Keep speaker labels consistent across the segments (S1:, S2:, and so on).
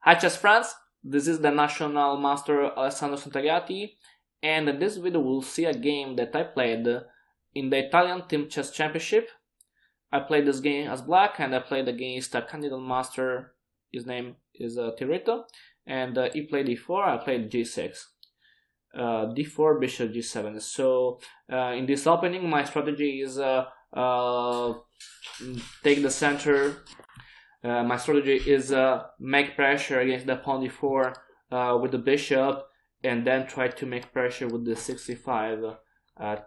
S1: Hi chess friends, this is the national master Alessandro Santagati, and in this video we'll see a game that I played in the Italian Team Chess Championship. I played this game as black and I played against a candidate master, his name is Tirrito, and he played d4, I played g6. d4, bishop g7. So in this opening my strategy is take the center. My strategy is make pressure against the pawn d4 with the bishop, and then try to make pressure with the 65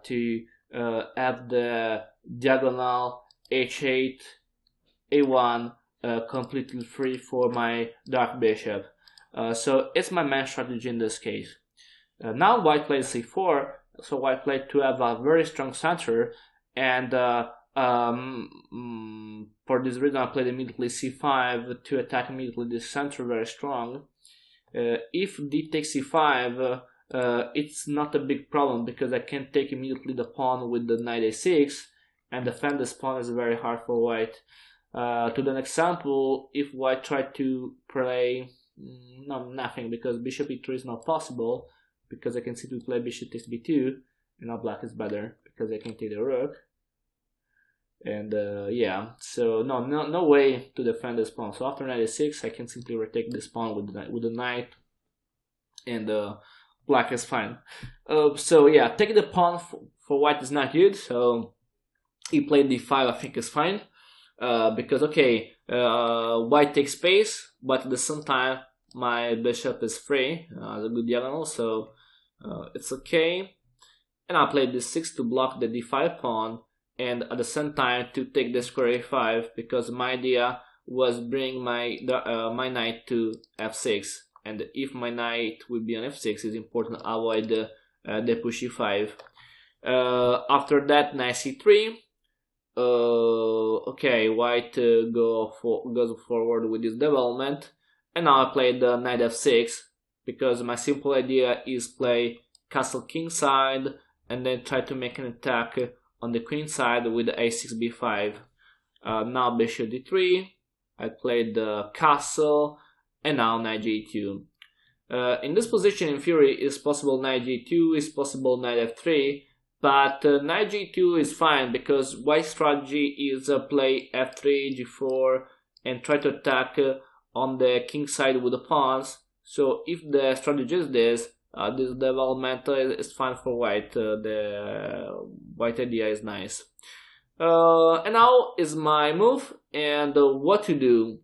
S1: to have the diagonal h8, a1 completely free for my dark bishop. So it's my main strategy in this case. Now white plays c4, so white played to have a very strong center, and for this reason I played immediately c5 to attack immediately this center very strong. If d takes c5, it's not a big problem because I can take immediately the pawn with the knight a6, and defend this pawn is very hard for white. To the example, if white tried to play nothing, because bishop e3 is not possible, because I can simply play bishop takes b2, and now black is better because I can take the rook. And yeah, so no way to defend this pawn. So after knight a6, I can simply retake this pawn with the knight, and black is fine. So yeah, taking the pawn for white is not good. So he played d5, I think is fine, because okay, white takes space, but at the same time my bishop is free as a good diagonal, so it's okay. And I played d6 to block the d5 pawn, and at the same time to take the square a5, because my idea was bring my knight to f6, and if my knight will be on f6, it's important to avoid the push e5. After that, knight c3. Okay, white goes forward with this development, and now I play the knight f6 because my simple idea is play castle king side and then try to make an attack on the queen side with a6 b5. Now bishop d3, I played the castle, and now knight g2. In this position in theory is possible knight g2, is possible knight f3, but knight g2 is fine because white strategy is play f3, g4, and try to attack on the king side with the pawns. So if the strategy is this development is fine for white. The white idea is nice. And now is my move and what to do.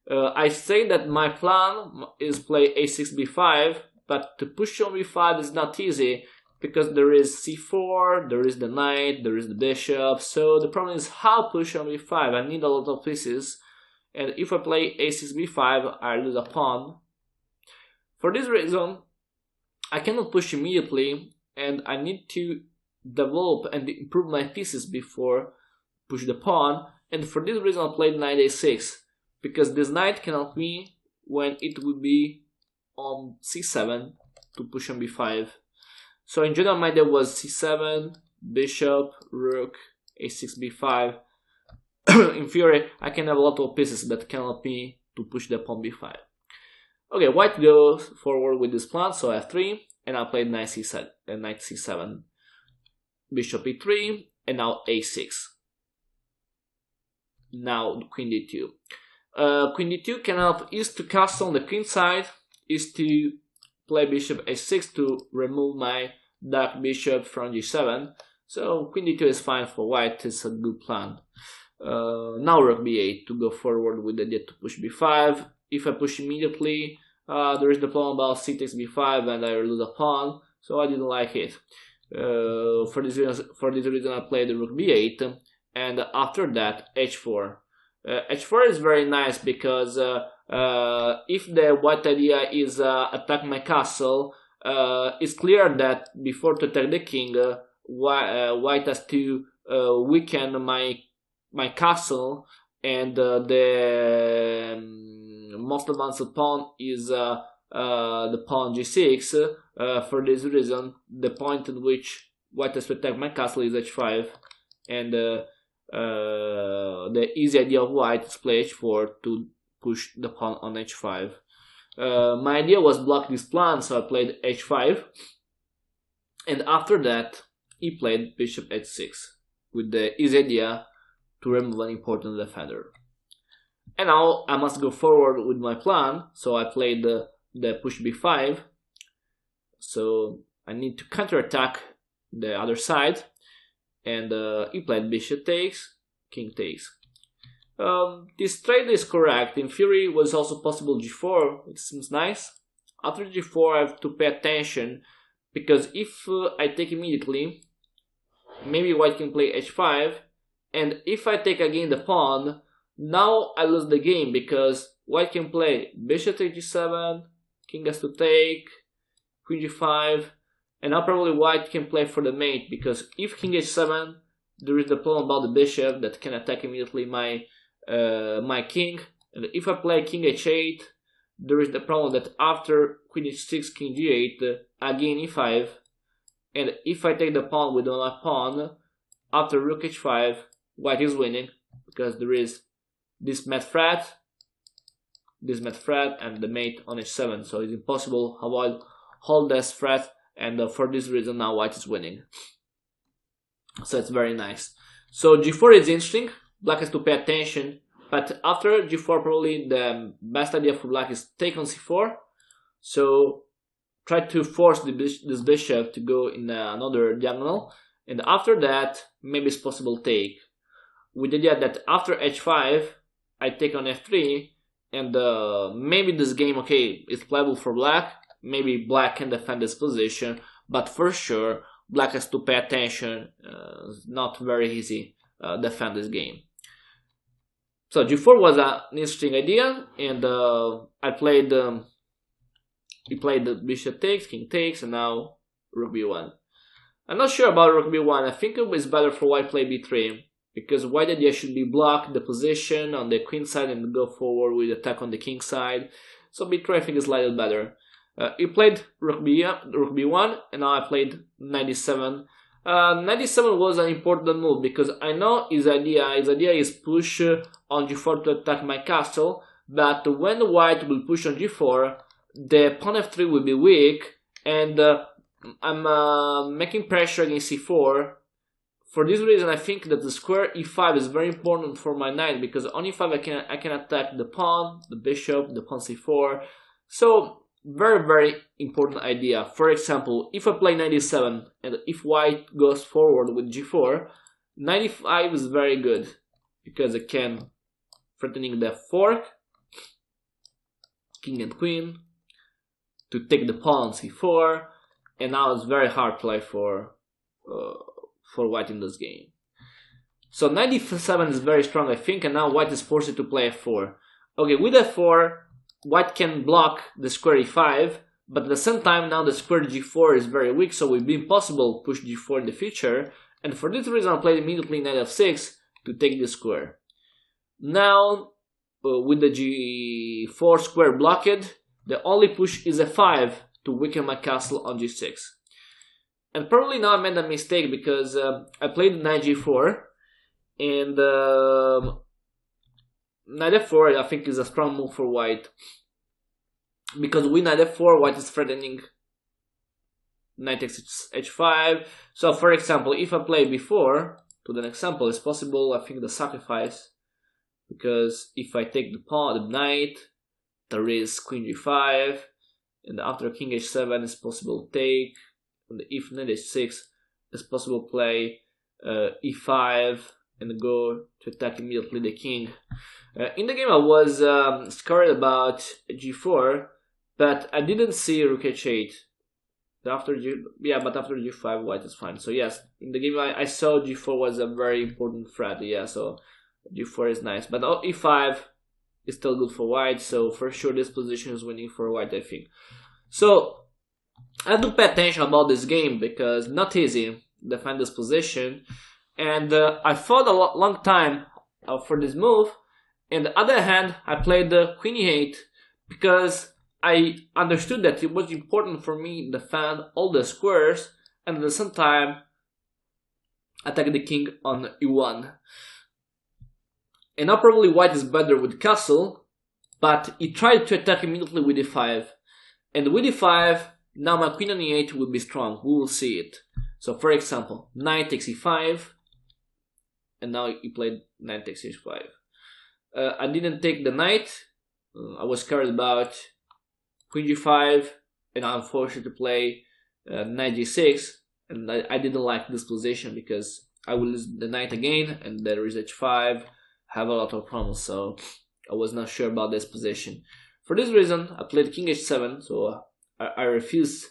S1: I say that my plan is play a6 b5, but to push on b5 is not easy because there is c4, there is the knight, there is the bishop. So the problem is how push on b5. I need a lot of pieces, and if I play a6 b5, I lose a pawn. For this reason, I cannot push immediately, and I need to develop and improve my pieces before push the pawn. And for this reason, I played knight a6, because this knight can help me when it will be on c7 to push on b5. So in general, my idea was c7, bishop, rook, a6, b5. In theory, I can have a lot of pieces that can help me to push the pawn b5. Okay, white goes forward with this plan, so f3, and I played knight c7, bishop e3, and now a6. Now queen d2. Queen d2 can help is to castle on the queen side, is to play bishop a6 to remove my dark bishop from g7. So queen d2 is fine for white, it's a good plan. Now rook b8 to go forward with the idea to push b5. If I push immediately, there is the problem about c takes b5 and I lose a pawn, so I didn't like it. For this reason I played the rook b8, and after that h4. H4 is very nice because if the white idea is attack my castle, it's clear that before to attack the king, white has to weaken my castle, and the most advanced pawn is the pawn g6. For this reason, the point at which white has to attack my castle is h5, and the easy idea of white is play h4 to push the pawn on h5. My idea was block this pawn, so I played h5, and after that he played bishop h6 with the easy idea to remove an important defender. And now I must go forward with my plan, so I played the push b5, so I need to counterattack the other side, and he played bishop takes, king takes. This trade is correct. In theory, it was also possible g4, it seems nice. After g4 I have to pay attention, because if I take immediately, maybe white can play h5, and if I take again the pawn, now I lose the game, because white can play bishop takes g7, king has to take, queen g5, and now probably white can play for the mate, because if king h7, there is the problem about the bishop that can attack immediately my king, and if I play king h8, there is the problem that after queen h6, king g8, again e5, and if I take the pawn with my pawn, after rook h5, white is winning, because there is this mat threat, and the mate on h7, so it's impossible to avoid all this threat, and for this reason now white is winning. So it's very nice. So g4 is interesting, black has to pay attention, but after g4 probably the best idea for black is take on c4, so try to force this bishop to go in another diagonal, and after that maybe it's possible take, with the idea that after h5 I take on f3, and maybe this game, okay, is playable for black, maybe black can defend this position, but for sure black has to pay attention, not very easy defend this game. So g4 was an interesting idea, and I played he played the bishop takes, king takes, and now rook b1. I'm not sure about rook b1. I think it is better for white play b3, because white idea should be block the position on the queen side and go forward with attack on the king side. So b3 I think is slightly better. He played rook b1, and now I played knight d7. Knight d7 was an important move, because I know his idea is push on g4 to attack my castle, but when white will push on g4, the pawn f3 will be weak, and I'm making pressure against c4. For this reason, I think that the square e5 is very important for my knight, because on e5 I can attack the pawn, the bishop, the pawn c4. So very important idea. For example, if I play knight e7 and if white goes forward with g4, knight e5 is very good, because it can threatening the fork, king and queen, to take the pawn on c4, and now it's very hard play for white in this game. So knight e7 is very strong, I think, and now white is forced to play f4. Okay, with f4, white can block the square e5, but at the same time now the square g4 is very weak, so it will be impossible to push g4 in the future, and for this reason I played immediately knight f6 to take the square. Now with the g4 square blocked, the only push is f5 to weaken my castle on g6. And probably now I made a mistake, because I played knight g4, and knight f4 I think is a strong move for white, because with knight f4 white is threatening knight takes h5. So for example, if I play b4 to the next example, it's possible I think the sacrifice, because if I take the pawn, the knight, there is queen g5, and after king h7 it's possible take, and if knight h6 it's possible play e5 and go to attack immediately the king. In the game I was scared about g4, but I didn't see rook h8. But after g5 white is fine. So yes, in the game I saw g4 was a very important threat. Yeah, so g4 is nice, but e5 is still good for white. So for sure this position is winning for white, I think. So I have to pay attention about this game, because not easy defend this position, and I fought a long time for this move. On the other hand, I played the queen e8 because I understood that it was important for me to defend all the squares, and at the same time attack the king on e1. And now probably white is better with castle, but he tried to attack immediately with e5. And with e5, now my queen on e8 will be strong. We will see it. So for example, knight takes e5, and now he played knight takes h5. I didn't take the knight. I was scared about queen g5, and I'm forced to play knight g6, and I didn't like this position because I will lose the knight again, and there is h5, have a lot of problems, so I was not sure about this position. For this reason, I played king h7, so I refused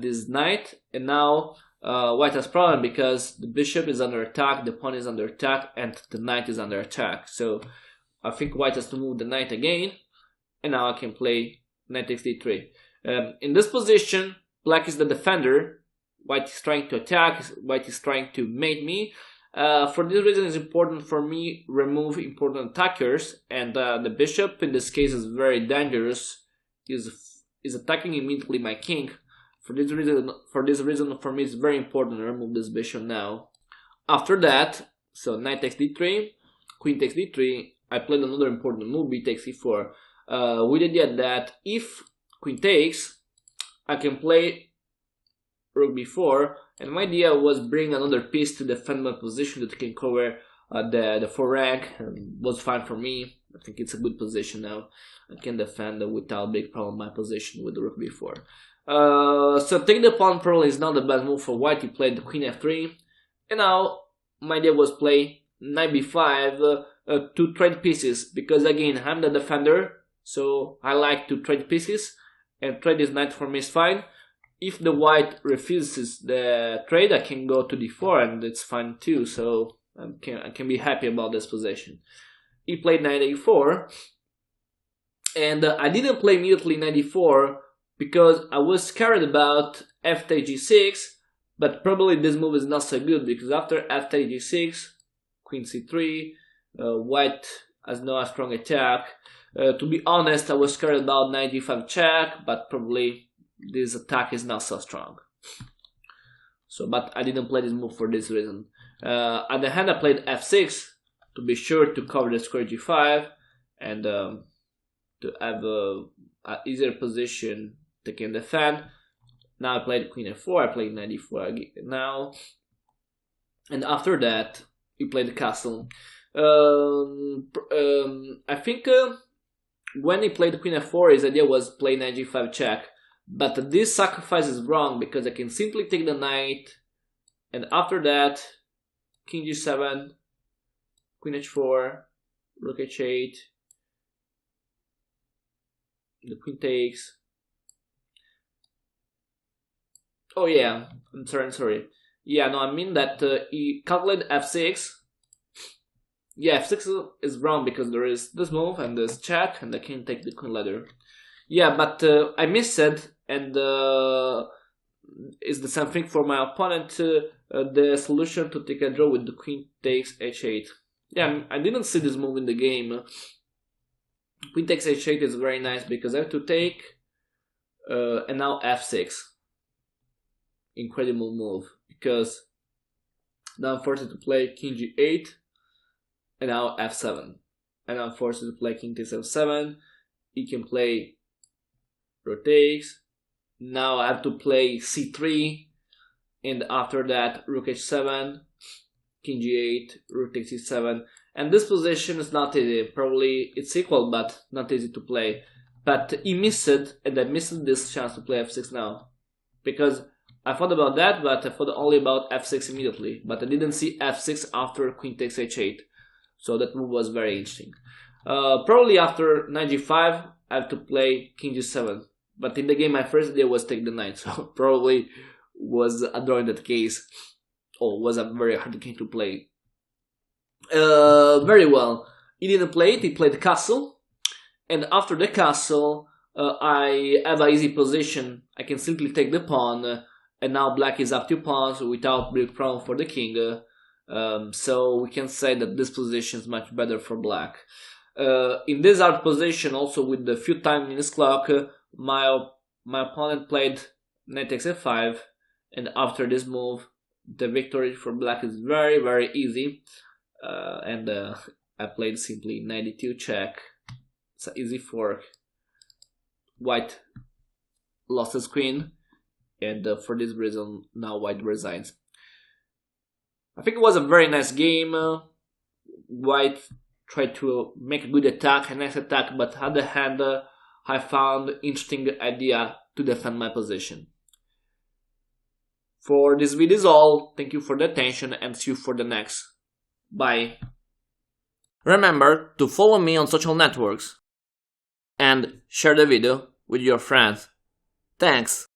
S1: this knight, and now white has problem because the bishop is under attack, the pawn is under attack, and the knight is under attack. So I think white has to move the knight again, and now I can play knight takes d3. In this position, black is the defender, white is trying to attack, white is trying to mate me. For this reason, it's important for me remove important attackers, and the bishop in this case is very dangerous. Is attacking immediately my king. For this reason, for me, it's very important to remove this bishop now. After that, so knight takes d3, queen takes d3. I played another important move, b takes e4. With the idea that if queen takes, I can play rook b4, and my idea was bring another piece to defend my position that can cover the 4 rank, and was fine for me. I think it's a good position now. I can defend without big problem my position with the rook b4. So take the pawn probably is not the best move for white. He played the queen f3, and now my idea was play knight b5 to trade pieces, because again I'm the defender, so I like to trade pieces, and trade this knight for me is fine. If the white refuses the trade, I can go to d4, and it's fine too, so I can be happy about this position. He played knight a4, and I didn't play immediately knight e4 because I was scared about f takes g6, but probably this move is not so good, because after f takes g6, queen c3, white has no strong attack. To be honest, I was scared about knight g5 check, but probably this attack is not so strong. So, but I didn't play this move for this reason. At the hand, I played f6 to be sure to cover the square g5, and to have an easier position to can defend. Now I played queen f4, I played knight e4 now, and after that we played the castle. I think when he played queen f4, his idea was play knight g5 check, but this sacrifice is wrong because I can simply take the knight, and after that king g7, queen h4, rook h8, the queen takes. Oh yeah, I'm sorry. Yeah, no, I mean that he calculated f6. Yeah, f6 is wrong because there is this move and this check, and I can take the queen ladder. Yeah, but I missed it, and it's the same thing for my opponent. The solution to take a draw with the queen takes h8. Yeah, I didn't see this move in the game. Queen takes h8 is very nice because I have to take, and now f6. Incredible move, because now I'm forced to play king g8, and now f7, and I'm forced to play king takes f7. He can play rook takes. Now I have to play c3, and after that rook h7, king g8, rook takes c7. And this position is not easy. Probably it's equal, but not easy to play. But he missed it, and I missed this chance to play f6 now, because I thought about that, but I thought only about f6 immediately. But I didn't see f6 after queen takes h8, so that move was very interesting. Probably after knight g5, I have to play king g7. But in the game, my first idea was take the knight, so probably was a draw in that case, or was a very hard game to play. Very well. He didn't play it. He played the castle, and after the castle, I have an easy position. I can simply take the pawn. And now black is up 2 pawns without big problem for the king. So we can say that this position is much better for black. In this hard position, also with the few time in his clock, my opponent played knight takes f5, and after this move, the victory for black is very, very easy. I played simply knight d2 check. It's an easy fork. White lost his queen, and for this reason now White resigns. I think it was a very nice game. White tried to make a good attack, a nice attack, but on the other hand, I found interesting idea to defend my position. For this video is all. Thank you for the attention and see you for the next. Bye. Remember to follow me on social networks and share the video with your friends. Thanks.